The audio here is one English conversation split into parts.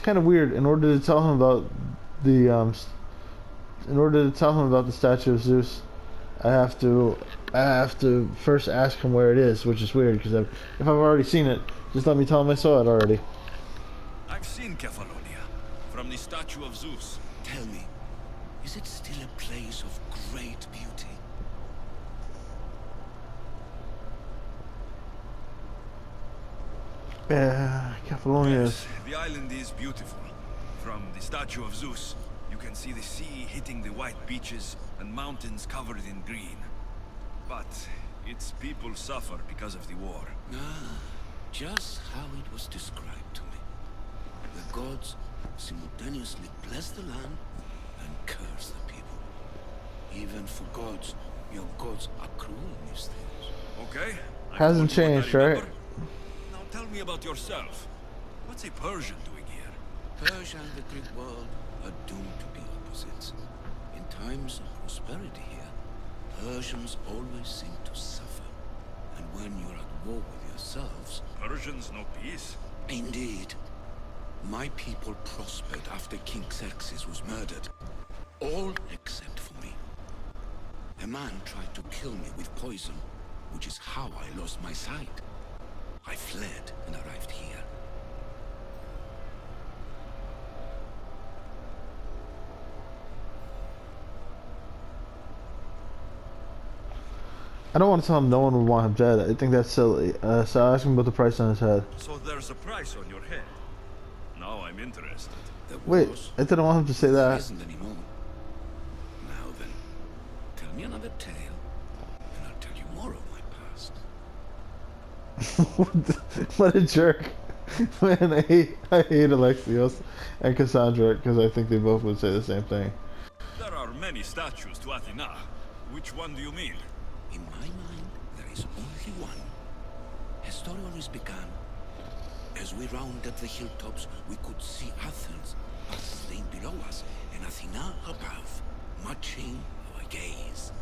kind of weird. In order to tell him about the statue of Zeus, I have to first ask him where it is, which is weird because if I've already seen it, just let me tell him I saw it already. I've seen Kefalonia from the statue of Zeus. Tell me, is it still a place of great beauty? Yeah, Kefalonia is. Yes, the island is beautiful. From the statue of Zeus, you can see the sea hitting the white beaches and mountains covered in green. But its people suffer because of the war. Ah, just how it was described to me. The gods simultaneously bless the land and curse the people. Even for gods, your gods are cruel in these things. Okay? I've Hasn't told you what I changed, right? remember. Now tell me about yourself. What's a Persian doing here? Persia and the Greek world are doomed to be opposites. In times of prosperity here, Persians always seem to suffer. And when you're at war with yourselves... Persians no peace? Indeed. My people prospered after King Xerxes was murdered. All except for me. A man tried to kill me with poison, which is how I lost my sight. I fled and arrived here. I don't want to tell him no one would want him dead. I think that's silly. So I ask him about the price on his head. So there's a price on your head. Now I'm interested. Wait, I didn't want him to say There that. isn't anymore. Now then, tell me another tale, and I'll tell you more of my past. What a jerk. Man, I hate Alexios and Cassandra because I think they both would say the same thing. There are many statues to Athena. Which one do you mean? In my mind, there is only one. Historians began. As we rounded the hilltops, we could see Athens bustling below us, and Athena above, matching our gaze.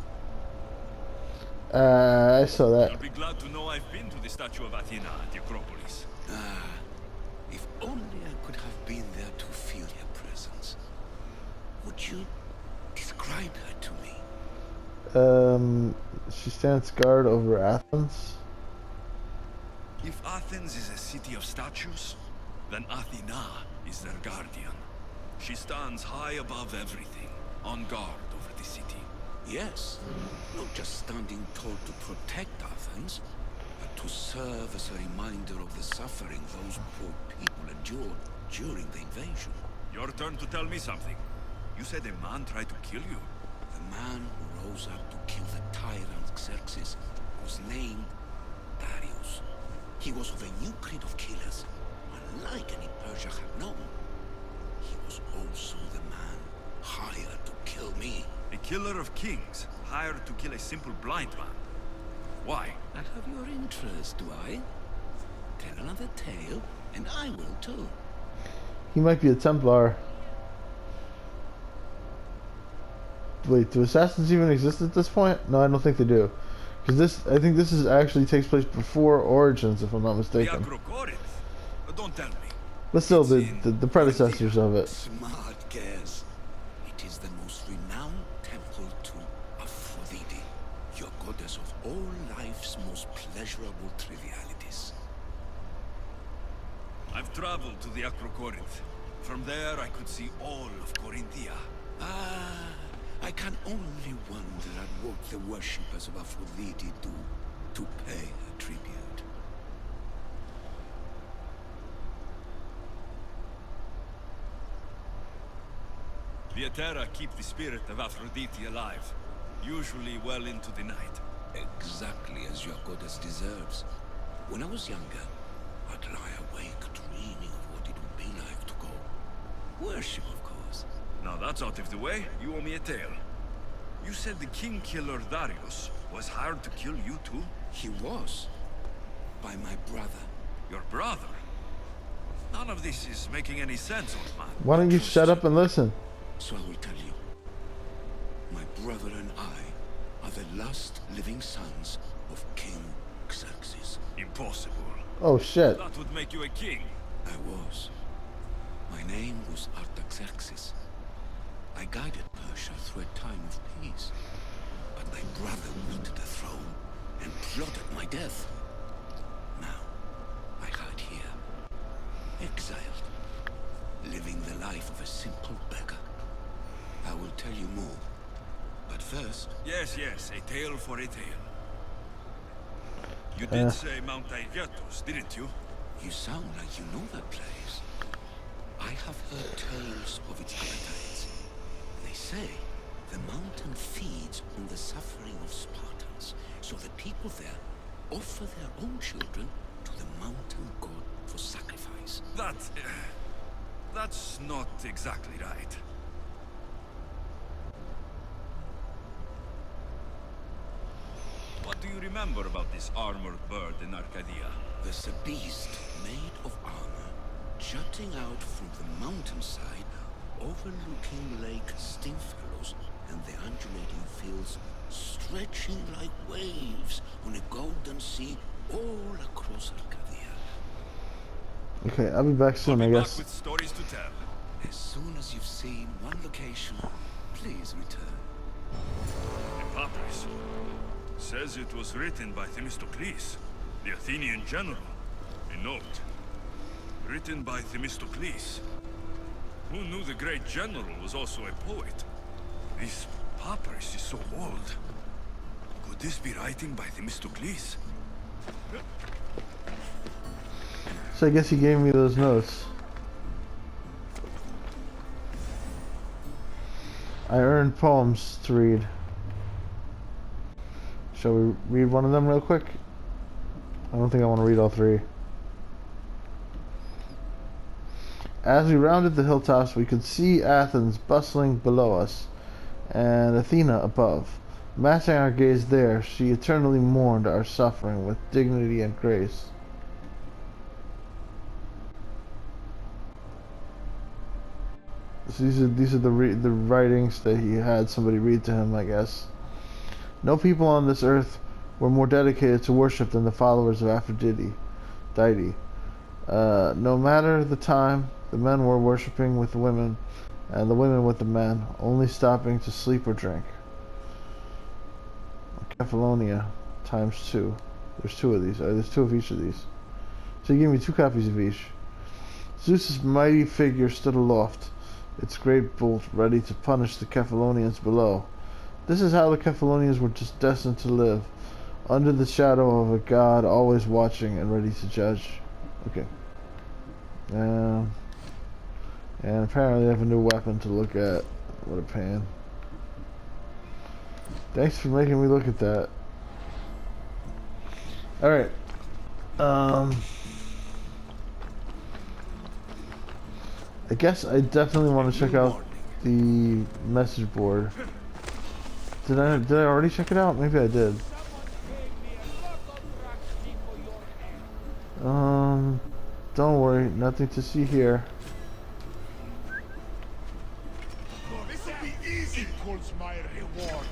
I saw that. You'll be glad to know I've been to the statue of Athena at the Acropolis. Ah, if only I could have been there to feel her presence. Would you describe her to me? She stands guard over Athens. If Athens is a city of statues, then Athena is their guardian. She stands high above everything, on guard over the city. Yes, not just standing tall to protect Athens, but to serve as a reminder of the suffering those poor people endured during the invasion. Your turn to tell me something. You said a man tried to kill you. The man who rose up to kill the tyrant Xerxes was named Darius. He was of a new breed of killers, unlike any Persia had known. He was also the man hired to kill me. A killer of kings, hired to kill a simple blind man. Why? I have your interest, do I? Tell another tale, and I will too. He might be a Templar. Wait, do assassins even exist at this point? No, I don't think they do. Because I think this actually takes place before Origins, if I'm not The mistaken. Acrocorinth? Don't tell me. But still, the predecessors of it. Smart guess. It is the most renowned temple to Aphrodite, your goddess of all life's most pleasurable trivialities. I've traveled to the Acrocorinth. From there, I could see all of Corinthia. Ah, I can only wonder at what the worshippers of Aphrodite do to pay her tribute. The Aetera keep the spirit of Aphrodite alive, usually well into the night. Exactly as your goddess deserves. When I was younger, I'd lie awake dreaming of what it would be like to go. Worship, of course. Now that's out of the way, you owe me a tale. You said the king killer Darius was hired to kill you too? He was. By my brother. Your brother? None of this is making any sense, old man. Why don't you shut up and listen? So I will tell you. My brother and I are the last living sons of King Xerxes. Impossible. Oh shit. That would make you a king. I was. My name was Artaxerxes. I guided Persia through a time of peace. But my brother wanted the throne and plotted my death. Now, I hide here, exiled, living the life of a simple beggar. I will tell you more. But first... Yes, a tale for a tale. You did say Mount Aigyatos, didn't you? You sound like you know that place. I have heard tales of its appetites. They say the mountain feeds on the suffering of Spartans, so the people there offer their own children to the mountain god for sacrifice. That's not exactly right. What do you remember about this armored bird in Arcadia? There's a beast made of armor, jutting out from the mountainside, overlooking Lake Stymphaleos and the undulating fields stretching like waves on a golden sea all across Arcadia. Okay, I'll be back soon, I guess. Back with stories to tell. As soon as you've seen one location, please return. The papyrus says it was written by Themistocles, the Athenian general. A note. Written by Themistocles. Who knew the great general was also a poet? This papyrus is so old. Could this be writing by Themistocles? So I guess he gave me those notes. I earned poems to read. Shall we read one of them real quick? I don't think I want to read all three. As we rounded the hilltops, we could see Athens bustling below us, and Athena above. Matching our gaze there, she eternally mourned our suffering with dignity and grace. So these are the writings that he had somebody read to him, I guess. No people on this earth were more dedicated to worship than the followers of Aphrodite, deity. No matter the time, the men were worshipping with the women, and the women with the men, only stopping to sleep or drink. Kephallonia times 2. There's 2 of these. There's 2 of each of these. So he gave me 2 copies of each. Zeus's mighty figure stood aloft, its great bolt ready to punish the Kephalonians below. This is how the Kephalonians were just destined to live, under the shadow of a god always watching and ready to judge. Okay. And apparently I have a new weapon to look at. What a pain. Thanks for making me look at that. Alright. I guess I definitely want to check out the message board. Did I already check it out? Maybe I did. Don't worry, nothing to see here. This will be easy. Equals my reward.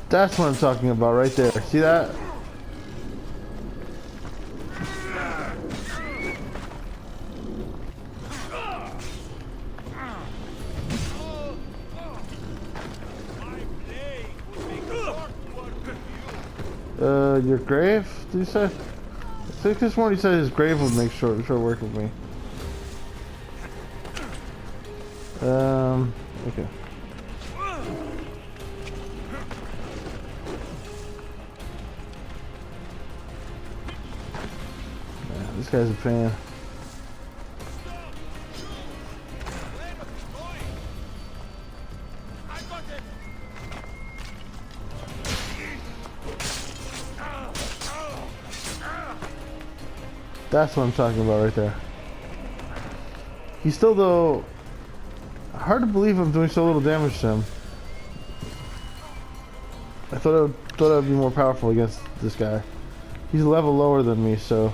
That's what I'm talking about right there. See that? Your grave? Did you say? I think this morning he said his grave would make sure work with me. Okay. Yeah, this guy's a fan. That's what I'm talking about right there. He's still, though, hard to believe I'm doing so little damage to him. I thought I would be more powerful against this guy. He's a level lower than me, so.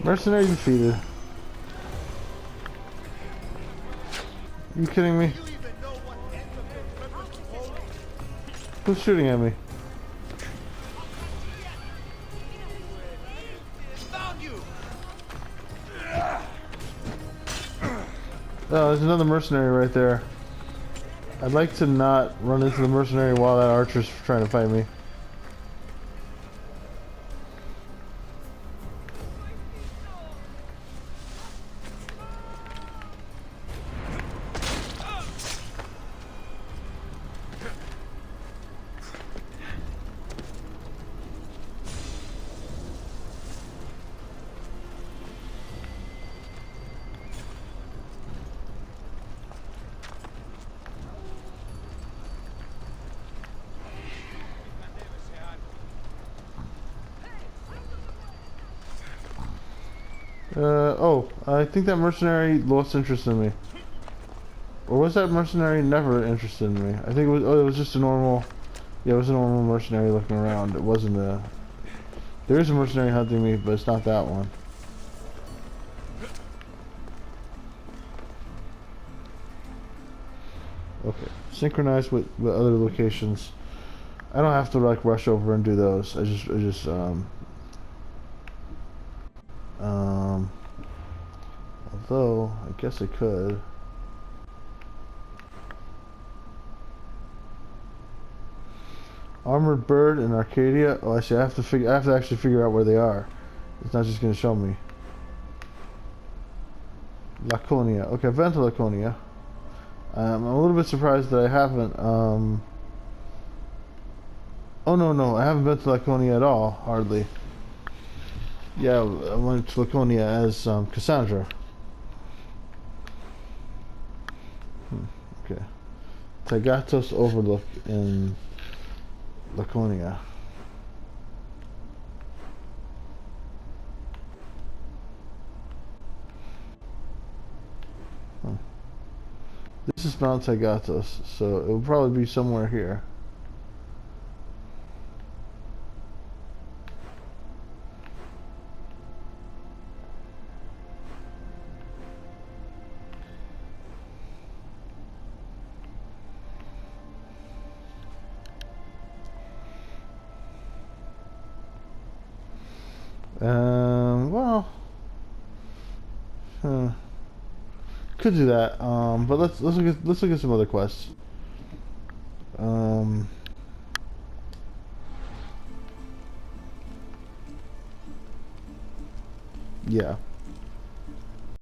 Mercenary defeated. You kidding me? You even know what end of your weapons hold? Who's shooting at me? Found you! Oh, there's another mercenary right there. I'd like to not run into the mercenary while that archer's trying to fight me. Oh, I think that mercenary lost interest in me. Or was that mercenary never interested in me? I think it was, oh, it was just a normal, yeah, it was a normal mercenary looking around. It wasn't a, there is a mercenary hunting me, but it's not that one. Okay, synchronize with other locations. I don't have to like rush over and do those. I just although I guess I could. Armored Bird in Arcadia. Oh, I see. I have to actually figure out where they are. It's not just going to show me. Laconia. Okay, I've been to Laconia. I'm a little bit surprised that I haven't. Oh no, I haven't been to Laconia at all. Hardly. Yeah, I went to Laconia as Cassandra. Okay. Tagatos Overlook in Laconia. Huh. This is Mount Tagatos, so it will probably be somewhere here. Well, could do that. But let's look at some other quests. Yeah.